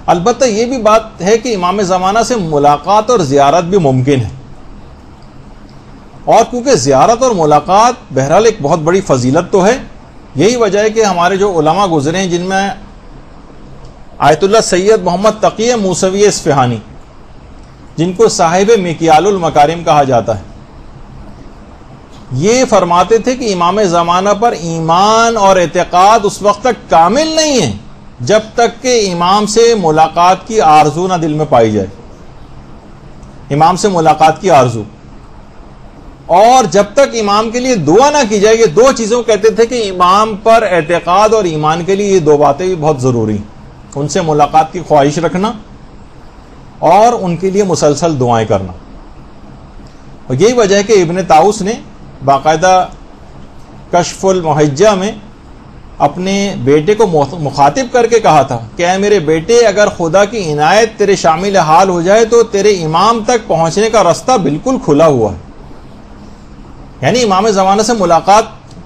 البتہ یہ بھی بات ہے کہ امام زمانہ سے ملاقات اور زیارت بھی ممکن ہے، اور کیونکہ زیارت اور ملاقات بہرحال ایک بہت بڑی فضیلت تو ہے، یہی وجہ ہے کہ ہمارے جو علماء گزرے ہیں جن میں آیت اللہ سید محمد تقی موسوی اصفہانی، جن کو صاحب مکیال المکارم کہا جاتا ہے، یہ فرماتے تھے کہ امام زمانہ پر ایمان اور اعتقاد اس وقت تک کامل نہیں ہے جب تک کہ امام سے ملاقات کی آرزو نہ دل میں پائی جائے، امام سے ملاقات کی آرزو، اور جب تک امام کے لیے دعا نہ کی جائے۔ یہ دو چیزوں کہتے تھے کہ امام پر اعتقاد اور ایمان کے لیے یہ دو باتیں بھی بہت ضروری ہیں، ان سے ملاقات کی خواہش رکھنا اور ان کے لیے مسلسل دعائیں کرنا۔ اور یہی وجہ ہے کہ ابن طاؤس نے باقاعدہ کشف المحجہ میں اپنے بیٹے کو مخاطب کر کے کہا تھا کہ اے میرے بیٹے، اگر خدا کی عنایت تیرے شامل حال ہو جائے تو تیرے امام تک پہنچنے کا راستہ بالکل کھلا ہوا ہے۔ یعنی امام زمانہ سے ملاقات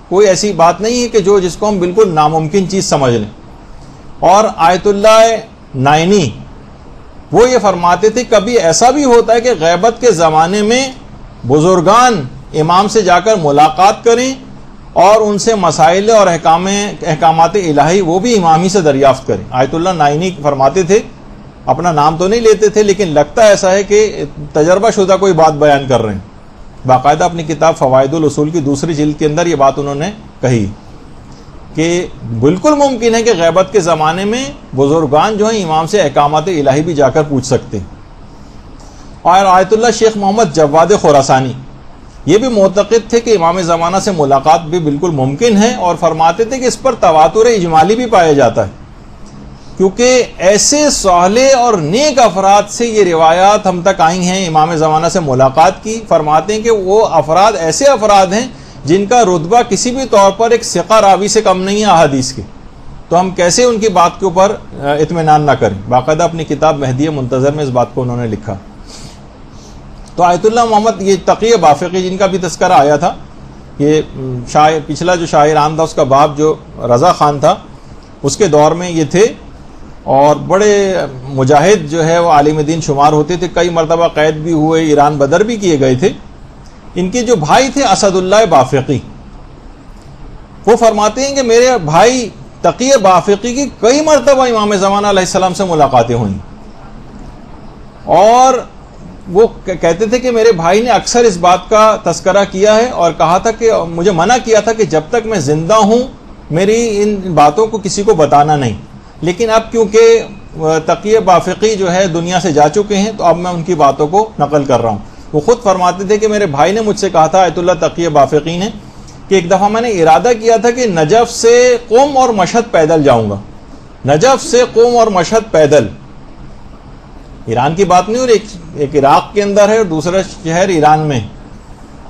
کوئی ایسی بات نہیں ہے کہ جس کو ہم بالکل ناممکن چیز سمجھ لیں۔ اور آیت اللہ نائنی وہ یہ فرماتے تھے کبھی ایسا بھی ہوتا ہے کہ غیبت کے زمانے میں بزرگان امام سے جا کر ملاقات کریں اور ان سے مسائل اور احکامات الہی وہ بھی امام ہی سے دریافت کریں۔ آیت اللہ نائنی فرماتے تھے، اپنا نام تو نہیں لیتے تھے لیکن لگتا ایسا ہے کہ تجربہ شدہ کوئی بات بیان کر رہے ہیں، باقاعدہ اپنی کتاب فوائد الاصول کی دوسری جلد کے اندر یہ بات انہوں نے کہی کہ بالکل ممکن ہے کہ غیبت کے زمانے میں بزرگان جو ہیں امام سے احکامات الہی بھی جا کر پوچھ سکتے ہیں۔ اور آیت اللہ شیخ محمد جواد خراسانی یہ بھی معتقد تھے کہ امام زمانہ سے ملاقات بھی بالکل ممکن ہے، اور فرماتے تھے کہ اس پر تواتر اجمالی بھی پایا جاتا ہے، کیونکہ ایسے صالح اور نیک افراد سے یہ روایات ہم تک آئی ہیں امام زمانہ سے ملاقات کی۔ فرماتے ہیں کہ وہ افراد ایسے افراد ہیں جن کا رتبہ کسی بھی طور پر ایک ثقہ راوی سے کم نہیں ہے احادیث کے، تو ہم کیسے ان کی بات کے اوپر اطمینان نہ کریں۔ باقاعدہ اپنی کتاب مہدی منتظر میں اس بات کو انہوں نے لکھا۔ تو آیت اللہ محمد یہ تقی بافقی جن کا بھی تذکرہ آیا تھا، یہ پچھلا جو شاعر عام تھا اس کا باپ جو رضا خان تھا اس کے دور میں یہ تھے، اور بڑے مجاہد جو ہے وہ عالم دین شمار ہوتے تھے، کئی مرتبہ قید بھی ہوئے، ایران بدر بھی کیے گئے تھے۔ ان کے جو بھائی تھے اسد اللہ بافقی، وہ فرماتے ہیں کہ میرے بھائی تقی بافقی کی کئی مرتبہ امام زمانہ علیہ السلام سے ملاقاتیں ہوئیں، اور وہ کہتے تھے کہ میرے بھائی نے اکثر اس بات کا تذکرہ کیا ہے اور کہا تھا کہ مجھے منع کیا تھا کہ جب تک میں زندہ ہوں میری ان باتوں کو کسی کو بتانا نہیں، لیکن اب کیونکہ تقی بافقی جو ہے دنیا سے جا چکے ہیں تو اب میں ان کی باتوں کو نقل کر رہا ہوں۔ وہ خود فرماتے تھے کہ میرے بھائی نے مجھ سے کہا تھا، آیت اللہ تقی بافقی نے، کہ ایک دفعہ میں نے ارادہ کیا تھا کہ نجف سے قم اور مشہد پیدل جاؤں گا، نجف سے قم اور مشہد پیدل، ایران کی بات نہیں، اور ایک عراق کے اندر ہے اور دوسرا شہر ایران میں،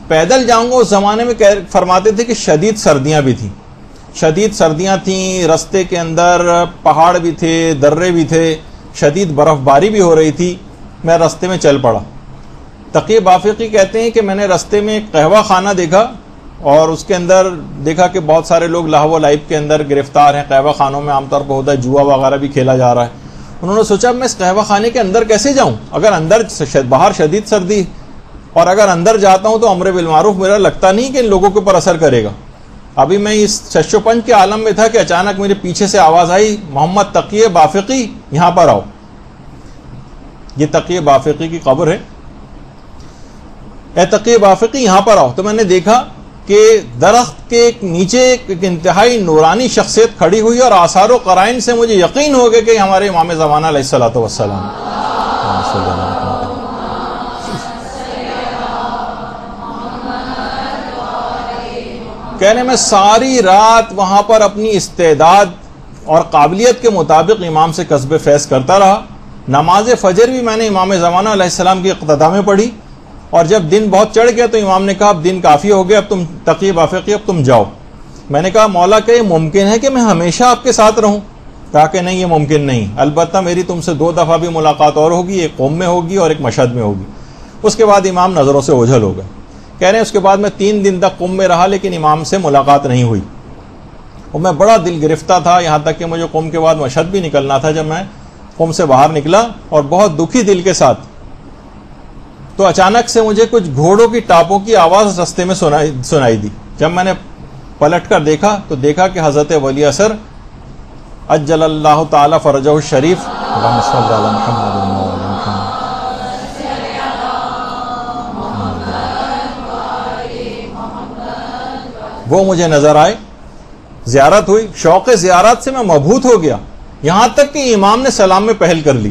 پیدل جاؤں گا۔ اس زمانے میں فرماتے تھے کہ شدید سردیاں بھی تھیں، شدید سردیاں تھیں، رستے کے اندر پہاڑ بھی تھے، درے بھی تھے، شدید برف باری بھی ہو رہی تھی، میں رستے میں چل پڑا۔ تقی بافقی کہتے ہیں کہ میں نے رستے میں ایک قہوہ خانہ دیکھا اور اس کے اندر دیکھا کہ بہت سارے لوگ لہو و لعب کے اندر گرفتار ہیں۔ قہوہ خانوں میں عام طور پر ہوتا ہے جوا وغیرہ بھی کھیلا جا رہا ہے۔ انہوں نے سوچا میں اس قہوہ خانے کے اندر کیسے جاؤں، اگر اندر باہر شدید سردی، اور اگر اندر جاتا ہوں تو امر بالمعروف میرا لگتا نہیں کہ ان لوگوں کے اوپر اثر کرے گا۔ ابھی میں اس شش و پنج کے عالم میں تھا کہ اچانک میرے پیچھے سے آواز آئی، محمد تقی بافقی یہاں پر آؤ۔ یہ تقی بافقی کی قبر ہے، اے تقی بافقی یہاں پر آؤ۔ تو میں نے دیکھا کہ درخت کے نیچے ایک انتہائی نورانی شخصیت کھڑی ہوئی، اور آثار و قرائن سے مجھے یقین ہو گیا کہ ہمارے امام زمانہ علیہ الصلوۃ والسلام۔ کہنے میں ساری رات وہاں پر اپنی استعداد اور قابلیت کے مطابق امام سے کسب فیض کرتا رہا۔ نماز فجر بھی میں نے امام زمانہ علیہ السلام کی اقتداء میں پڑھی، اور جب دن بہت چڑھ گیا تو امام نے کہا اب دن کافی ہو گیا، اب تم تقی بافقی اب تم جاؤ۔ میں نے کہا مولا کہ یہ ممکن ہے کہ میں ہمیشہ آپ کے ساتھ رہوں؟ کہا کہ نہیں، یہ ممکن نہیں، البتہ میری تم سے 2 دفعہ بھی ملاقات اور ہوگی، ایک قوم میں ہوگی اور ایک مشہد میں ہوگی۔ اس کے بعد امام نظروں سے اوجھل ہو گئے۔ کہہ رہے ہیں اس کے بعد میں 3 دن تک قم میں رہا لیکن امام سے ملاقات نہیں ہوئی، اور میں بڑا دل گرفتہ تھا، یہاں تک کہ مجھے قم کے بعد مشہد بھی نکلنا تھا۔ جب میں قم سے باہر نکلا اور بہت دکھی دل کے ساتھ، تو اچانک سے مجھے کچھ گھوڑوں کی ٹاپوں کی آواز رستے میں سنائی دی۔ جب میں نے پلٹ کر دیکھا تو دیکھا کہ حضرت ولی اثر عجل اللہ تعالی فرجہ الشریف اللہم صلی علی محمد وعلی محمد، وہ مجھے نظر آئے، زیارت ہوئی، شوق زیارت سے میں مبہوت ہو گیا، یہاں تک کہ امام نے سلام میں پہل کر لی،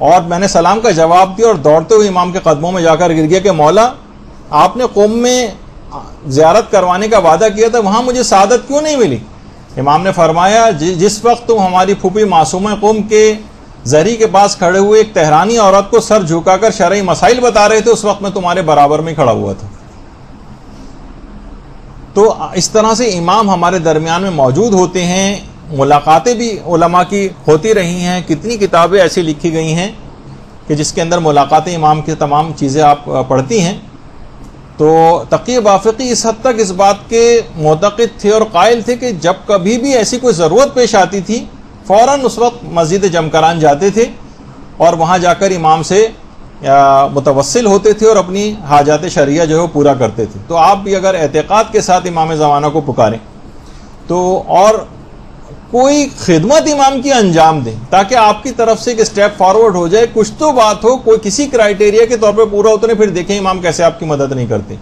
اور میں نے سلام کا جواب دیا اور دوڑتے ہوئے امام کے قدموں میں جا کر گر گیا کہ مولا، آپ نے قم میں زیارت کروانے کا وعدہ کیا تھا، وہاں مجھے سعادت کیوں نہیں ملی؟ امام نے فرمایا جس وقت تم ہماری پھوپھی معصومہ قم کے زری کے پاس کھڑے ہوئے ایک تہرانی عورت کو سر جھکا کر شرعی مسائل بتا رہے تھے، اس وقت میں تمہارے برابر میں کھڑا ہوا تھا۔ تو اس طرح سے امام ہمارے درمیان میں موجود ہوتے ہیں، ملاقاتیں بھی علماء کی ہوتی رہی ہیں، کتنی کتابیں ایسی لکھی گئی ہیں کہ جس کے اندر ملاقات امام کی تمام چیزیں آپ پڑھتی ہیں۔ تو تقی بافقی اس حد تک اس بات کے معتقد تھے اور قائل تھے کہ جب کبھی بھی ایسی کوئی ضرورت پیش آتی تھی فوراً اس وقت مسجد جمکران جاتے تھے اور وہاں جا کر امام سے متوسل ہوتے تھے اور اپنی حاجات شرعیہ جو ہے وہ پورا کرتے تھے۔ تو آپ بھی اگر اعتقاد کے ساتھ امام زمانہ کو پکاریں تو اور کوئی خدمت امام کی انجام دیں تاکہ آپ کی طرف سے ایک اسٹیپ فارورڈ ہو جائے، کچھ تو بات ہو، کوئی کسی کرائٹیریا کے طور پہ پورا اترے، پھر دیکھیں امام کیسے آپ کی مدد نہیں کرتے۔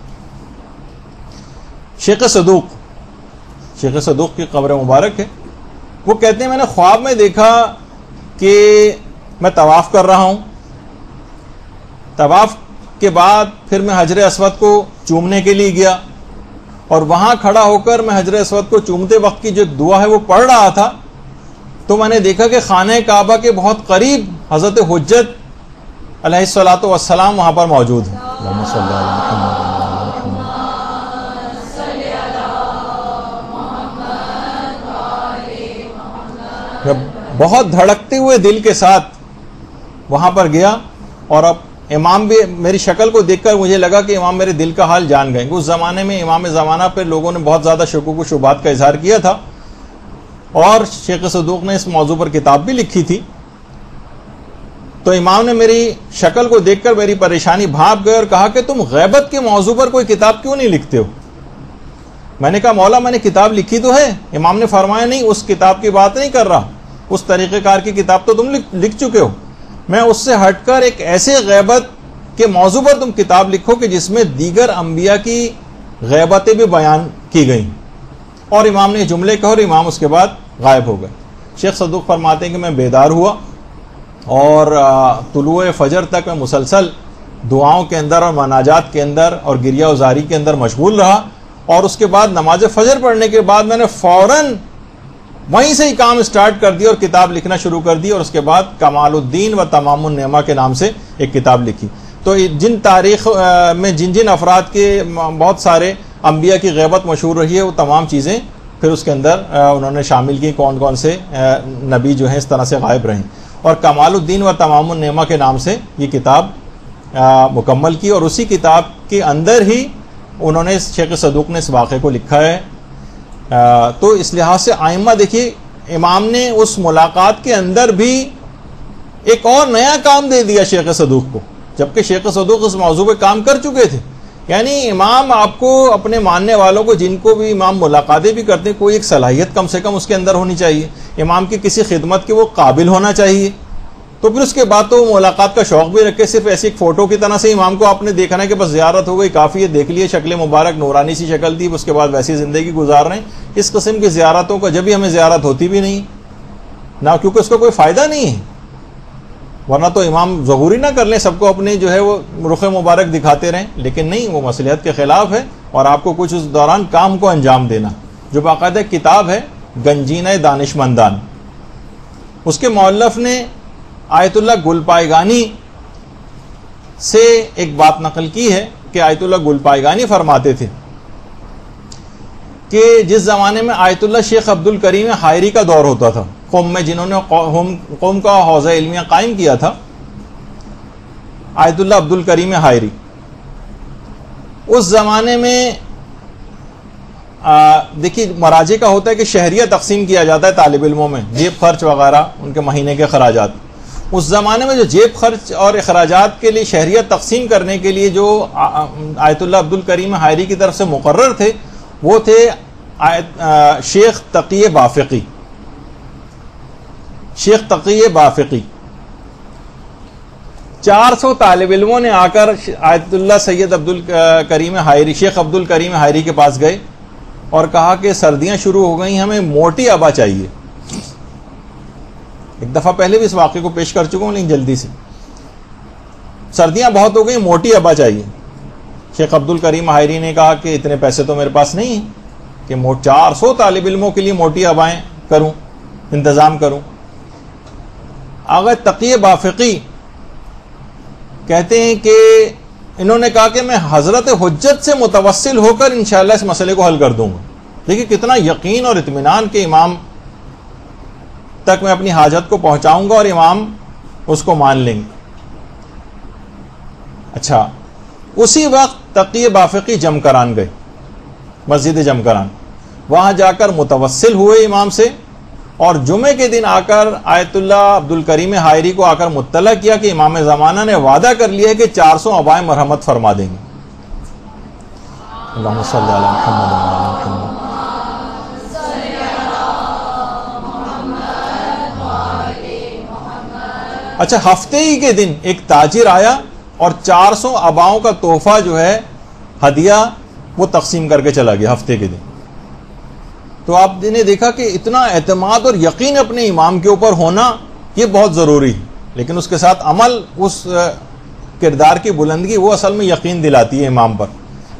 شیخ صدوق کی قبر مبارک ہے، وہ کہتے ہیں میں نے خواب میں دیکھا کہ میں طواف کر رہا ہوں، طواف کے بعد پھر میں حجر اسود کو چومنے کے لیے گیا اور وہاں کھڑا ہو کر میں حجر اسود کو چومتے وقت کی جو دعا ہے وہ پڑھ رہا تھا، تو میں نے دیکھا کہ خانہ کعبہ کے بہت قریب حضرت حجت علیہ الصلوۃ والسلام وہاں پر موجود ہیں۔ اللہم صلی علی محمد۔ میں بہت دھڑکتے ہوئے دل کے ساتھ وہاں پر گیا اور اب امام بھی میری شکل کو دیکھ کر مجھے لگا کہ امام میرے دل کا حال جان گئے۔ اس زمانے میں امام زمانہ پہ لوگوں نے بہت زیادہ شکوک و شبہات کا اظہار کیا تھا اور شیخ صدوق نے اس موضوع پر کتاب بھی لکھی تھی۔ تو امام نے میری شکل کو دیکھ کر میری پریشانی بھانپ گئے اور کہا کہ تم غیبت کے موضوع پر کوئی کتاب کیوں نہیں لکھتے ہو؟ میں نے کہا مولا میں نے کتاب لکھی تو ہے۔ امام نے فرمایا نہیں، اس کتاب کی بات نہیں کر رہا، اس طریقہ کار کی کتاب تو تم لکھ چکے ہو، میں اس سے ہٹ کر ایک ایسے غیبت کے موضوع پر تم کتاب لکھو کہ جس میں دیگر انبیاء کی غیبتیں بھی بیان کی گئیں۔ اور امام نے جملے کہے اور امام اس کے بعد غائب ہو گئے۔ شیخ صدوق فرماتے ہیں کہ میں بیدار ہوا اور طلوع فجر تک میں مسلسل دعاؤں کے اندر اور مناجات کے اندر اور گریہ وزاری کے اندر مشغول رہا، اور اس کے بعد نماز فجر پڑھنے کے بعد میں نے فوراً وہیں سے ہی کام اسٹارٹ کر دیا اور کتاب لکھنا شروع کر دی، اور اس کے بعد کمال الدین و تمام النعمہ کے نام سے ایک کتاب لکھی۔ تو جن تاریخ میں جن افراد کے بہت سارے انبیاء کی غیبت مشہور رہی ہے وہ تمام چیزیں پھر اس کے اندر انہوں نے شامل کی، کون کون سے نبی جو ہیں اس طرح سے غائب رہیں، اور کمال الدین و تمام النعمہ کے نام سے یہ کتاب مکمل کی، اور اسی کتاب کے اندر ہی انہوں نے شیخ صدوق نے اس واقعے کو لکھا ہے۔ تو اس لحاظ سے آئمہ دیکھیے امام نے اس ملاقات کے اندر بھی ایک اور نیا کام دے دیا شیخ صدوق کو، جبکہ شیخ صدوق اس موضوع پہ کام کر چکے تھے۔ یعنی امام آپ کو اپنے ماننے والوں کو جن کو بھی امام ملاقاتیں بھی کرتے ہیں کوئی ایک صلاحیت کم سے کم اس کے اندر ہونی چاہیے، امام کی کسی خدمت کے وہ قابل ہونا چاہیے، تو پھر اس کے بعد تو ملاقات کا شوق بھی رکھے، صرف ایسی ایک فوٹو کی طرح سے امام کو آپ نے دیکھنا ہے کہ بس زیارت ہو گئی کافی ہے، دیکھ لیے شکل مبارک نورانی سی شکل تھی، اس کے بعد ویسی زندگی گزار رہے ہیں۔ اس قسم کی زیارتوں کا جب بھی ہمیں زیارت ہوتی بھی نہیں نہ، کیونکہ اس کا کوئی فائدہ نہیں ہے، ورنہ تو امام ظہوری نہ کر لیں، سب کو اپنے جو ہے وہ رخ مبارک دکھاتے رہیں، لیکن نہیں، وہ مصلحت کے خلاف ہے، اور آپ کو کچھ اس دوران کام کو انجام دینا، جو باقاعدہ کتاب ہے گنجینہ دانشمندان، اس کے مؤلف نے آیت اللہ گلپائگانی سے ایک بات نقل کی ہے کہ آیت اللہ گلپائگانی فرماتے تھے کہ جس زمانے میں آیت اللہ شیخ عبد الکریم حائری کا دور ہوتا تھا قوم میں، جنہوں نے قوم کا حوزہ علمیہ قائم کیا تھا، آیت اللہ عبد الکریم حائری، اس زمانے میں دیکھیے مراجع کا ہوتا ہے کہ شہریہ تقسیم کیا جاتا ہے طالب علموں میں، جیب خرچ وغیرہ ان کے مہینے کے اخراجات. اس زمانے میں جو جیب خرچ اور اخراجات کے لیے شہریت تقسیم کرنے کے لیے جو آیت اللہ عبد الکریم حائری کی طرف سے مقرر تھے وہ تھے شیخ تقی بافقی. شیخ تقی بافقی 400 طالب علموں نے آ کر آیت اللہ سید عبد الکریم حائری، شیخ عبد الکریم حائری کے پاس گئے اور کہا کہ سردیاں شروع ہو گئی، ہمیں موٹی ابا چاہیے. ایک دفعہ پہلے بھی اس واقعے کو پیش کر چکا ہوں لیکن جلدی سے. سردیاں بہت ہو گئی، موٹی ابا چاہیے. شیخ عبد الکریم حائری نے کہا کہ اتنے پیسے تو میرے پاس نہیں ہیں کہ 400 طالب علموں کے لیے موٹی ابائیں کروں، انتظام کروں. آغا تقی بافقی کہتے ہیں کہ انہوں نے کہا کہ میں حضرت حجت سے متوسل ہو کر انشاءاللہ اس مسئلے کو حل کر دوں گا. دیکھیے کتنا یقین اور اطمینان کے امام تک میں اپنی حاجت کو پہنچاؤں گا اور امام اس کو مان لیں گے. اچھا، اسی وقت تقی بافقی جمکران گئے، مسجد جمکران. وہاں جا کر متوسل ہوئے امام سے اور جمعے کے دن آ کر آیت اللہ عبد الکریم حائری کو آ کر مطلع کیا کہ امام زمانہ نے وعدہ کر لیا ہے کہ 400 ابائیں مرحمت فرما دیں گے. اللہم صلی علی محمد وعلی محمد. اچھا، ہفتے ہی کے دن ایک تاجر آیا اور 400 اباؤں کا تحفہ جو ہے ہدیہ وہ تقسیم کر کے چلا گیا ہفتے کے دن. تو آپ نے دیکھا کہ اتنا اعتماد اور یقین اپنے امام کے اوپر ہونا یہ بہت ضروری ہے، لیکن اس کے ساتھ عمل، اس کردار کی بلندگی وہ اصل میں یقین دلاتی ہے امام پر.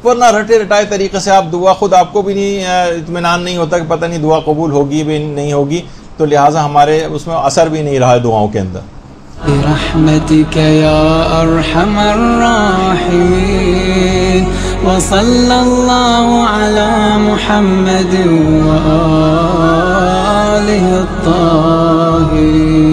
ورنہ رٹے رٹائے طریقے سے آپ دعا، خود آپ کو بھی نہیں اطمینان نہیں ہوتا کہ پتہ نہیں دعا قبول ہوگی بھی نہیں ہوگی، تو لہٰذا ہمارے اس میں اثر بھی نہیں رہا ہے دعاؤں کے اندر. برحمتك يا أرحم الراحمين وصلى الله على محمد وآله الطاهرين.